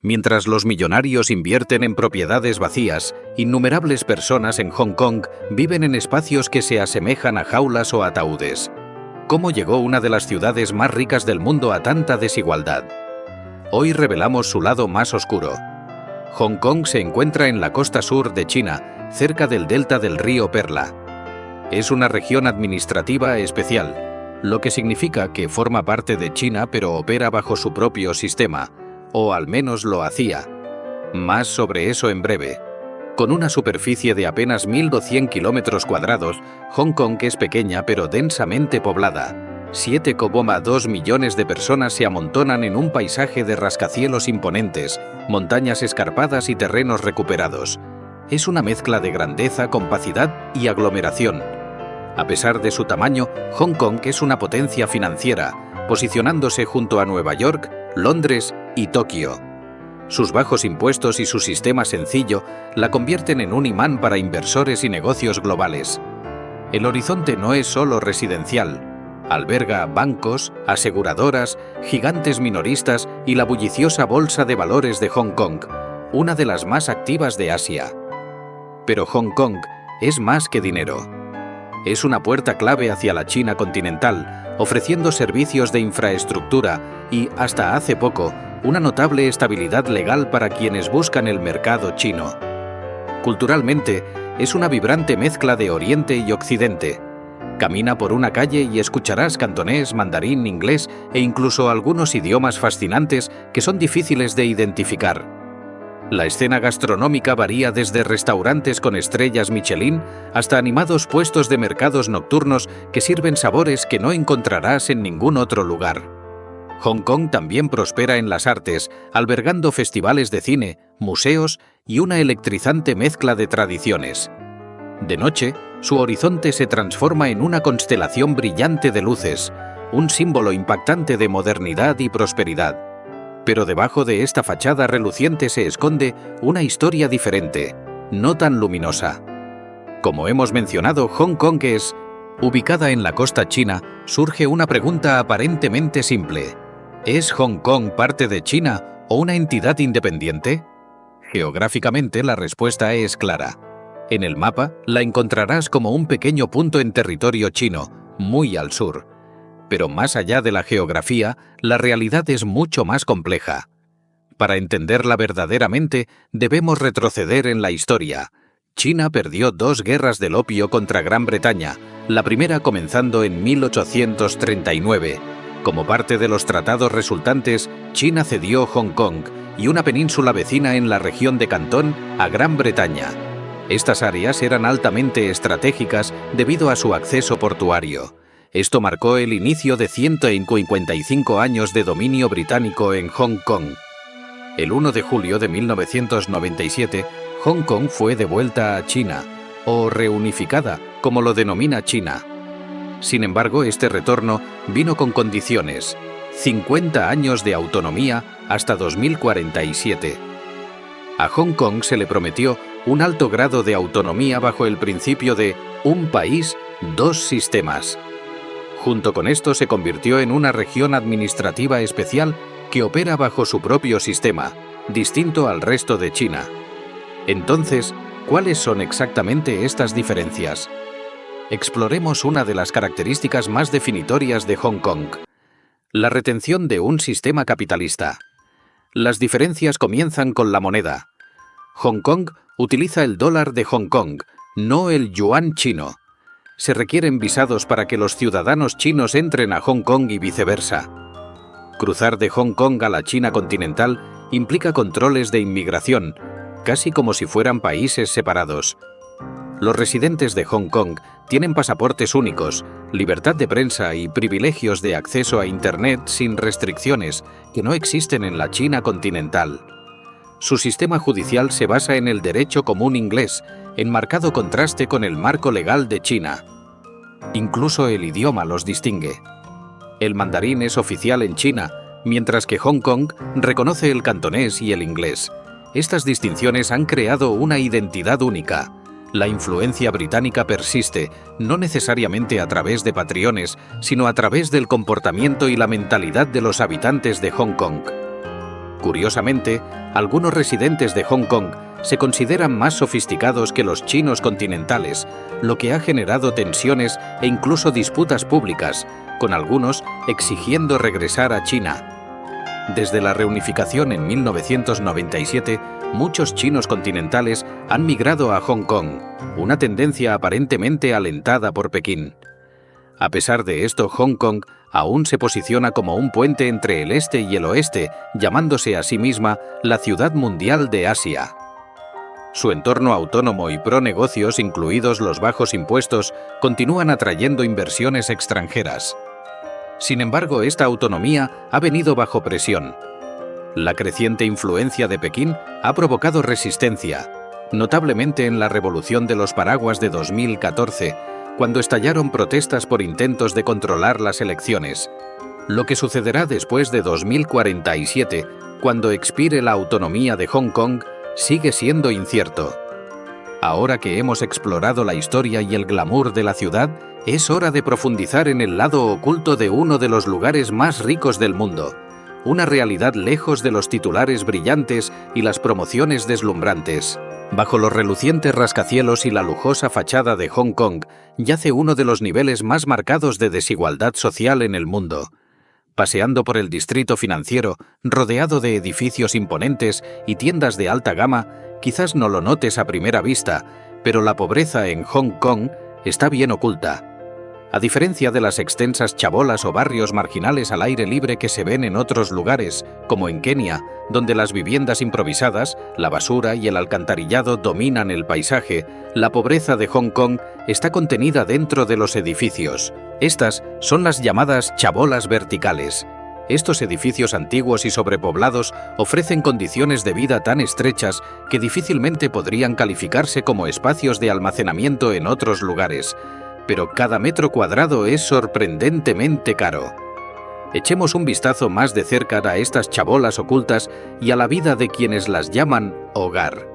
Mientras los millonarios invierten en propiedades vacías, innumerables personas en Hong Kong viven en espacios que se asemejan a jaulas o ataúdes. ¿Cómo llegó una de las ciudades más ricas del mundo a tanta desigualdad? Hoy revelamos su lado más oscuro. Hong Kong se encuentra en la costa sur de China, cerca del delta del río Perla. Es una región administrativa especial, lo que significa que forma parte de China pero opera bajo su propio sistema, o al menos lo hacía. Más sobre eso en breve. Con una superficie de apenas 1.200 kilómetros cuadrados, Hong Kong es pequeña pero densamente poblada. 7,2 millones de personas se amontonan en un paisaje de rascacielos imponentes, montañas escarpadas y terrenos recuperados. Es una mezcla de grandeza, compacidad y aglomeración. A pesar de su tamaño, Hong Kong es una potencia financiera, posicionándose junto a Nueva York, Londres y Tokio. Sus bajos impuestos y su sistema sencillo la convierten en un imán para inversores y negocios globales. El horizonte no es solo residencial. Alberga bancos, aseguradoras, gigantes minoristas y la bulliciosa bolsa de valores de Hong Kong, una de las más activas de Asia. Pero Hong Kong es más que dinero. Es una puerta clave hacia la China continental, ofreciendo servicios de infraestructura y, hasta hace poco, una notable estabilidad legal para quienes buscan el mercado chino. Culturalmente, es una vibrante mezcla de Oriente y Occidente. Camina por una calle y escucharás cantonés, mandarín, inglés e incluso algunos idiomas fascinantes que son difíciles de identificar. La escena gastronómica varía desde restaurantes con estrellas Michelin hasta animados puestos de mercados nocturnos que sirven sabores que no encontrarás en ningún otro lugar. Hong Kong también prospera en las artes, albergando festivales de cine, museos y una electrizante mezcla de tradiciones. De noche, su horizonte se transforma en una constelación brillante de luces, un símbolo impactante de modernidad y prosperidad. Pero debajo de esta fachada reluciente se esconde una historia diferente, no tan luminosa. Como hemos mencionado, Hong Kong es... Ubicada en la costa china, surge una pregunta aparentemente simple. ¿Es Hong Kong parte de China o una entidad independiente? Geográficamente, la respuesta es clara. En el mapa, la encontrarás como un pequeño punto en territorio chino, muy al sur. Pero más allá de la geografía, la realidad es mucho más compleja. Para entenderla verdaderamente, debemos retroceder en la historia. China perdió 2 guerras del opio contra Gran Bretaña, la primera comenzando en 1839. Como parte de los tratados resultantes, China cedió Hong Kong y una península vecina en la región de Cantón a Gran Bretaña. Estas áreas eran altamente estratégicas debido a su acceso portuario. Esto marcó el inicio de 155 años de dominio británico en Hong Kong. El 1 de julio de 1997, Hong Kong fue devuelta a China, o reunificada, como lo denomina China. Sin embargo, este retorno vino con condiciones: 50 años de autonomía hasta 2047. A Hong Kong se le prometió un alto grado de autonomía bajo el principio de un país, dos sistemas. Junto con esto se convirtió en una región administrativa especial que opera bajo su propio sistema, distinto al resto de China. Entonces, ¿cuáles son exactamente estas diferencias? Exploremos una de las características más definitorias de Hong Kong: la retención de un sistema capitalista. Las diferencias comienzan con la moneda. Hong Kong utiliza el dólar de Hong Kong, no el yuan chino. Se requieren visados para que los ciudadanos chinos entren a Hong Kong y viceversa. Cruzar de Hong Kong a la China continental implica controles de inmigración, casi como si fueran países separados. Los residentes de Hong Kong tienen pasaportes únicos, libertad de prensa y privilegios de acceso a Internet sin restricciones que no existen en la China continental. Su sistema judicial se basa en el derecho común inglés, en marcado contraste con el marco legal de China. Incluso el idioma los distingue. El mandarín es oficial en China, mientras que Hong Kong reconoce el cantonés y el inglés. Estas distinciones han creado una identidad única. La influencia británica persiste, no necesariamente a través de patriones, sino a través del comportamiento y la mentalidad de los habitantes de Hong Kong. Curiosamente, algunos residentes de Hong Kong se consideran más sofisticados que los chinos continentales, lo que ha generado tensiones e incluso disputas públicas, con algunos exigiendo regresar a China. Desde la reunificación en 1997, muchos chinos continentales han migrado a Hong Kong, una tendencia aparentemente alentada por Pekín. A pesar de esto, Hong Kong aún se posiciona como un puente entre el este y el oeste, llamándose a sí misma la ciudad mundial de Asia. Su entorno autónomo y pro negocios, incluidos los bajos impuestos, continúan atrayendo inversiones extranjeras. Sin embargo, esta autonomía ha venido bajo presión. La creciente influencia de Pekín ha provocado resistencia, notablemente en la Revolución de los Paraguas de 2014, cuando estallaron protestas por intentos de controlar las elecciones. Lo que sucederá después de 2047, cuando expire la autonomía de Hong Kong, sigue siendo incierto. Ahora que hemos explorado la historia y el glamour de la ciudad, es hora de profundizar en el lado oculto de uno de los lugares más ricos del mundo, una realidad lejos de los titulares brillantes y las promociones deslumbrantes. Bajo los relucientes rascacielos y la lujosa fachada de Hong Kong yace uno de los niveles más marcados de desigualdad social en el mundo. Paseando por el distrito financiero, rodeado de edificios imponentes y tiendas de alta gama, quizás no lo notes a primera vista, pero la pobreza en Hong Kong está bien oculta. A diferencia de las extensas chabolas o barrios marginales al aire libre que se ven en otros lugares, como en Kenia, donde las viviendas improvisadas, la basura y el alcantarillado dominan el paisaje, la pobreza de Hong Kong está contenida dentro de los edificios. Estas son las llamadas chabolas verticales. Estos edificios antiguos y sobrepoblados ofrecen condiciones de vida tan estrechas que difícilmente podrían calificarse como espacios de almacenamiento en otros lugares. Pero cada metro cuadrado es sorprendentemente caro. Echemos un vistazo más de cerca a estas chabolas ocultas y a la vida de quienes las llaman hogar.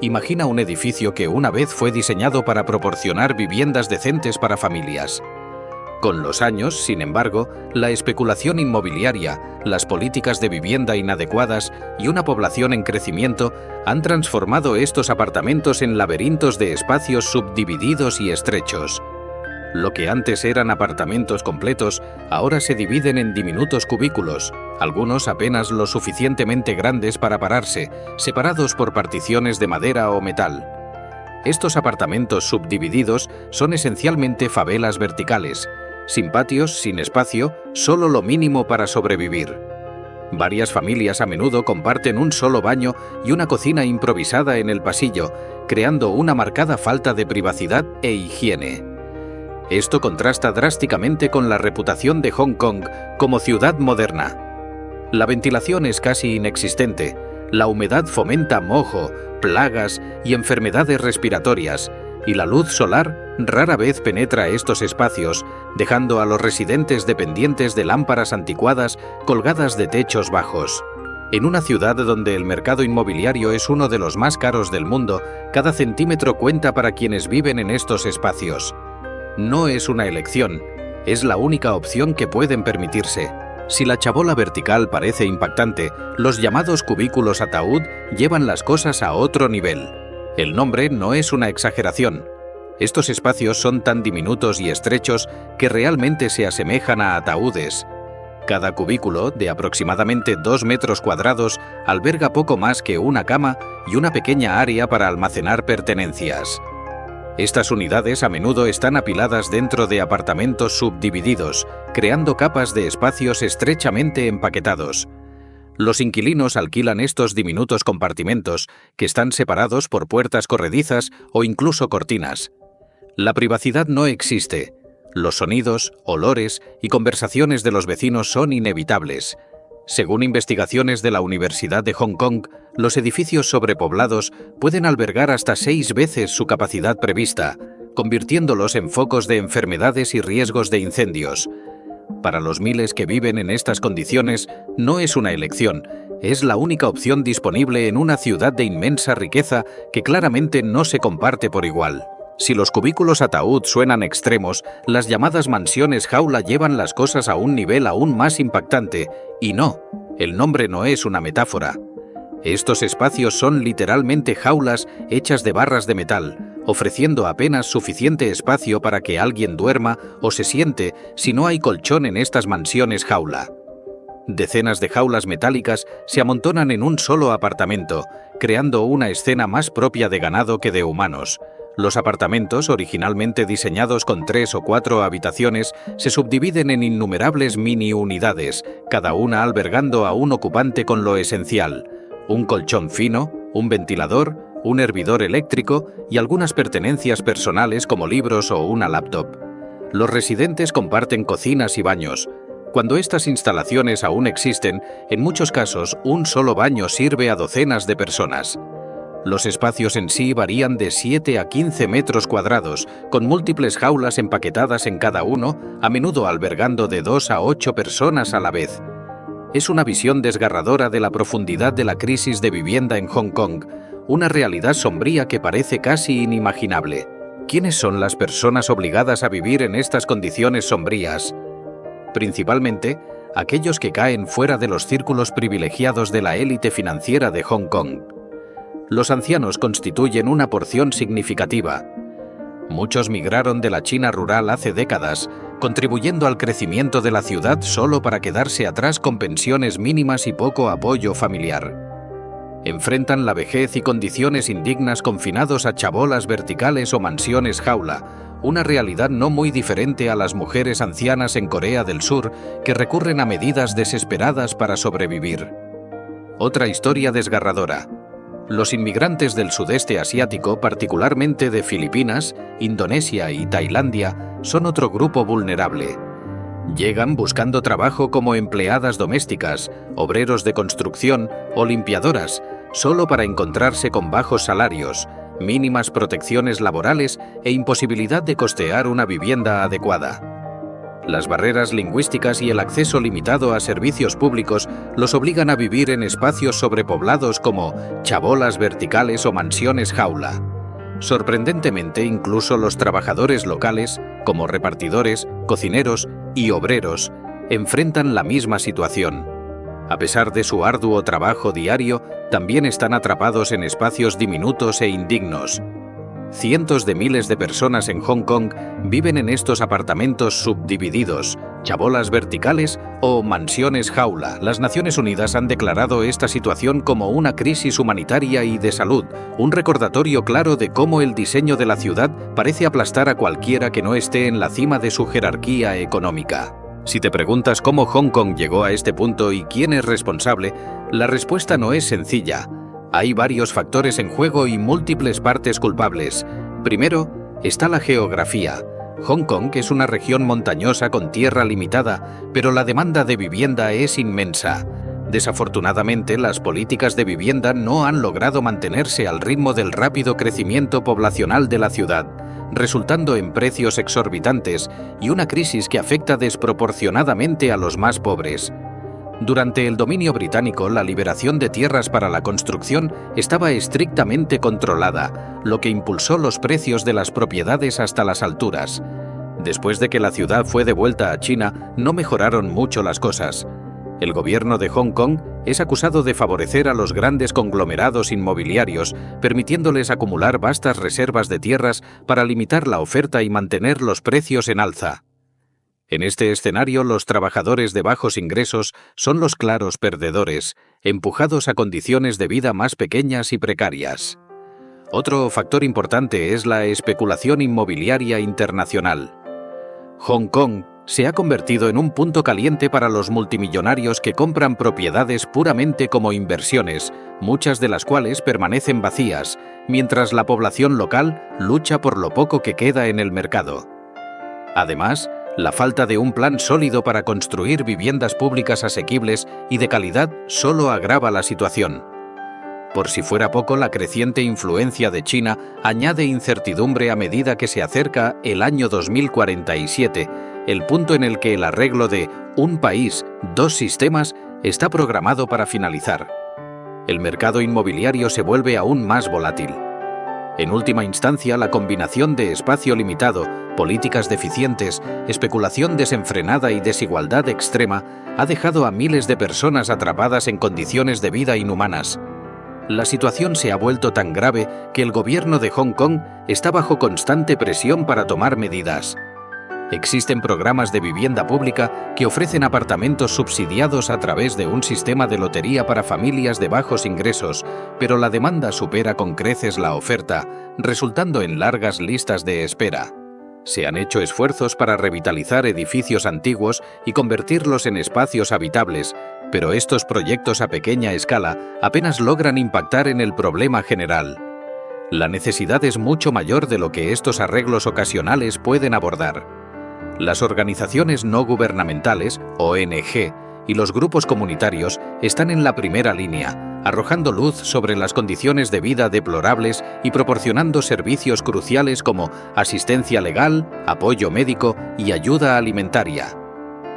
Imagina un edificio que una vez fue diseñado para proporcionar viviendas decentes para familias. Con los años, sin embargo, la especulación inmobiliaria, las políticas de vivienda inadecuadas y una población en crecimiento han transformado estos apartamentos en laberintos de espacios subdivididos y estrechos. Lo que antes eran apartamentos completos, ahora se dividen en diminutos cubículos, algunos apenas lo suficientemente grandes para pararse, separados por particiones de madera o metal. Estos apartamentos subdivididos son esencialmente favelas verticales, sin patios, sin espacio, solo lo mínimo para sobrevivir. Varias familias a menudo comparten un solo baño y una cocina improvisada en el pasillo, creando una marcada falta de privacidad e higiene. Esto contrasta drásticamente con la reputación de Hong Kong como ciudad moderna. La ventilación es casi inexistente, la humedad fomenta moho, plagas y enfermedades respiratorias, y la luz solar rara vez penetra estos espacios, dejando a los residentes dependientes de lámparas anticuadas colgadas de techos bajos. En una ciudad donde el mercado inmobiliario es uno de los más caros del mundo, cada centímetro cuenta para quienes viven en estos espacios. No es una elección, es la única opción que pueden permitirse. Si la chabola vertical parece impactante, los llamados cubículos ataúd llevan las cosas a otro nivel. El nombre no es una exageración. Estos espacios son tan diminutos y estrechos que realmente se asemejan a ataúdes. Cada cubículo, de aproximadamente 2 metros cuadrados, alberga poco más que una cama y una pequeña área para almacenar pertenencias. Estas unidades a menudo están apiladas dentro de apartamentos subdivididos, creando capas de espacios estrechamente empaquetados. Los inquilinos alquilan estos diminutos compartimentos, que están separados por puertas corredizas o incluso cortinas. La privacidad no existe. Los sonidos, olores y conversaciones de los vecinos son inevitables. Según investigaciones de la Universidad de Hong Kong, los edificios sobrepoblados pueden albergar hasta 6 veces su capacidad prevista, convirtiéndolos en focos de enfermedades y riesgos de incendios. Para los miles que viven en estas condiciones, no es una elección, es la única opción disponible en una ciudad de inmensa riqueza que claramente no se comparte por igual. Si los cubículos ataúd suenan extremos, las llamadas mansiones jaula llevan las cosas a un nivel aún más impactante. Y no, El nombre no es una metáfora. Estos espacios son literalmente jaulas hechas de barras de metal, ofreciendo apenas suficiente espacio para que alguien duerma o se siente si no hay colchón en estas mansiones jaula. Decenas de jaulas metálicas se amontonan en un solo apartamento, creando una escena más propia de ganado que de humanos. Los apartamentos, originalmente diseñados con 3 o 4 habitaciones, se subdividen en innumerables mini unidades, cada una albergando a un ocupante con lo esencial: un colchón fino, un ventilador, un hervidor eléctrico y algunas pertenencias personales como libros o una laptop. Los residentes comparten cocinas y baños. Cuando estas instalaciones aún existen, en muchos casos un solo baño sirve a docenas de personas. Los espacios en sí varían de 7 a 15 metros cuadrados, con múltiples jaulas empaquetadas en cada uno, a menudo albergando de 2 a 8 personas a la vez. Es una visión desgarradora de la profundidad de la crisis de vivienda en Hong Kong, una realidad sombría que parece casi inimaginable. ¿Quiénes son las personas obligadas a vivir en estas condiciones sombrías? Principalmente, aquellos que caen fuera de los círculos privilegiados de la élite financiera de Hong Kong. Los ancianos constituyen una porción significativa. Muchos migraron de la China rural hace décadas, contribuyendo al crecimiento de la ciudad solo para quedarse atrás con pensiones mínimas y poco apoyo familiar. Enfrentan la vejez y condiciones indignas confinados a chabolas verticales o mansiones jaula, una realidad no muy diferente a las mujeres ancianas en Corea del Sur que recurren a medidas desesperadas para sobrevivir. Otra historia desgarradora. Los inmigrantes del sudeste asiático, particularmente de Filipinas, Indonesia y Tailandia, son otro grupo vulnerable. Llegan buscando trabajo como empleadas domésticas, obreros de construcción o limpiadoras, solo para encontrarse con bajos salarios, mínimas protecciones laborales e imposibilidad de costear una vivienda adecuada. Las barreras lingüísticas y el acceso limitado a servicios públicos los obligan a vivir en espacios sobrepoblados como chabolas verticales o mansiones jaula. Sorprendentemente, incluso los trabajadores locales, como repartidores, cocineros y obreros, enfrentan la misma situación. A pesar de su arduo trabajo diario, también están atrapados en espacios diminutos e indignos. Cientos de miles de personas en Hong Kong viven en estos apartamentos subdivididos, chabolas verticales o mansiones jaula. Las Naciones Unidas han declarado esta situación como una crisis humanitaria y de salud, un recordatorio claro de cómo el diseño de la ciudad parece aplastar a cualquiera que no esté en la cima de su jerarquía económica. Si te preguntas cómo Hong Kong llegó a este punto y quién es responsable, la respuesta no es sencilla. Hay varios factores en juego y múltiples partes culpables. Primero, está la geografía. Hong Kong es una región montañosa con tierra limitada, pero la demanda de vivienda es inmensa. Desafortunadamente, las políticas de vivienda no han logrado mantenerse al ritmo del rápido crecimiento poblacional de la ciudad, resultando en precios exorbitantes y una crisis que afecta desproporcionadamente a los más pobres. Durante el dominio británico, la liberación de tierras para la construcción estaba estrictamente controlada, lo que impulsó los precios de las propiedades hasta las alturas. Después de que la ciudad fue devuelta a China, no mejoraron mucho las cosas. El gobierno de Hong Kong es acusado de favorecer a los grandes conglomerados inmobiliarios, permitiéndoles acumular vastas reservas de tierras para limitar la oferta y mantener los precios en alza. En este escenario, los trabajadores de bajos ingresos son los claros perdedores, empujados a condiciones de vida más pequeñas y precarias. Otro factor importante es la especulación inmobiliaria internacional. Hong Kong se ha convertido en un punto caliente para los multimillonarios que compran propiedades puramente como inversiones, muchas de las cuales permanecen vacías, mientras la población local lucha por lo poco que queda en el mercado. Además, la falta de un plan sólido para construir viviendas públicas asequibles y de calidad solo agrava la situación. Por si fuera poco, la creciente influencia de China añade incertidumbre a medida que se acerca el año 2047, el punto en el que el arreglo de un país, dos sistemas está programado para finalizar. El mercado inmobiliario se vuelve aún más volátil. En última instancia, la combinación de espacio limitado, políticas deficientes, especulación desenfrenada y desigualdad extrema ha dejado a miles de personas atrapadas en condiciones de vida inhumanas. La situación se ha vuelto tan grave que el gobierno de Hong Kong está bajo constante presión para tomar medidas. Existen programas de vivienda pública que ofrecen apartamentos subsidiados a través de un sistema de lotería para familias de bajos ingresos, pero la demanda supera con creces la oferta, resultando en largas listas de espera. Se han hecho esfuerzos para revitalizar edificios antiguos y convertirlos en espacios habitables, pero estos proyectos a pequeña escala apenas logran impactar en el problema general. La necesidad es mucho mayor de lo que estos arreglos ocasionales pueden abordar. Las organizaciones no gubernamentales, ONG, y los grupos comunitarios están en la primera línea, arrojando luz sobre las condiciones de vida deplorables y proporcionando servicios cruciales como asistencia legal, apoyo médico y ayuda alimentaria.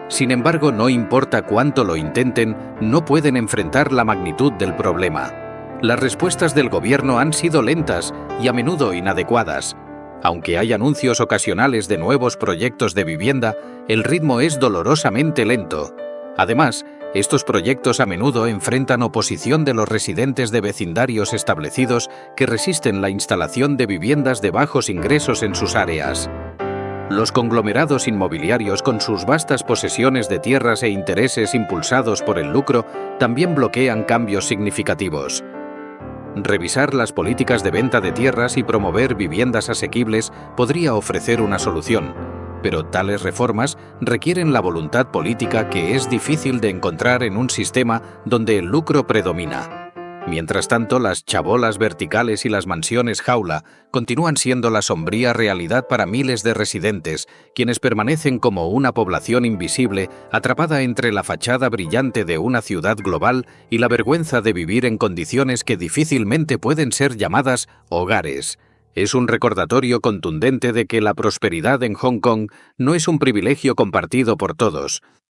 Sin embargo, no importa cuánto lo intenten, no pueden enfrentar la magnitud del problema. Las respuestas del gobierno han sido lentas y a menudo inadecuadas. Aunque hay anuncios ocasionales de nuevos proyectos de vivienda, el ritmo es dolorosamente lento. Además, estos proyectos a menudo enfrentan oposición de los residentes de vecindarios establecidos que resisten la instalación de viviendas de bajos ingresos en sus áreas. Los conglomerados inmobiliarios, con sus vastas posesiones de tierras e intereses impulsados por el lucro, también bloquean cambios significativos. Revisar las políticas de venta de tierras y promover viviendas asequibles podría ofrecer una solución, pero tales reformas requieren la voluntad política que es difícil de encontrar en un sistema donde el lucro predomina. Mientras tanto, las chabolas verticales y las mansiones jaula continúan siendo la sombría realidad para miles de residentes, quienes permanecen como una población invisible atrapada entre la fachada brillante de una ciudad global y la vergüenza de vivir en condiciones que difícilmente pueden ser llamadas hogares. Es un recordatorio contundente de que la prosperidad en Hong Kong no es un privilegio compartido por todos.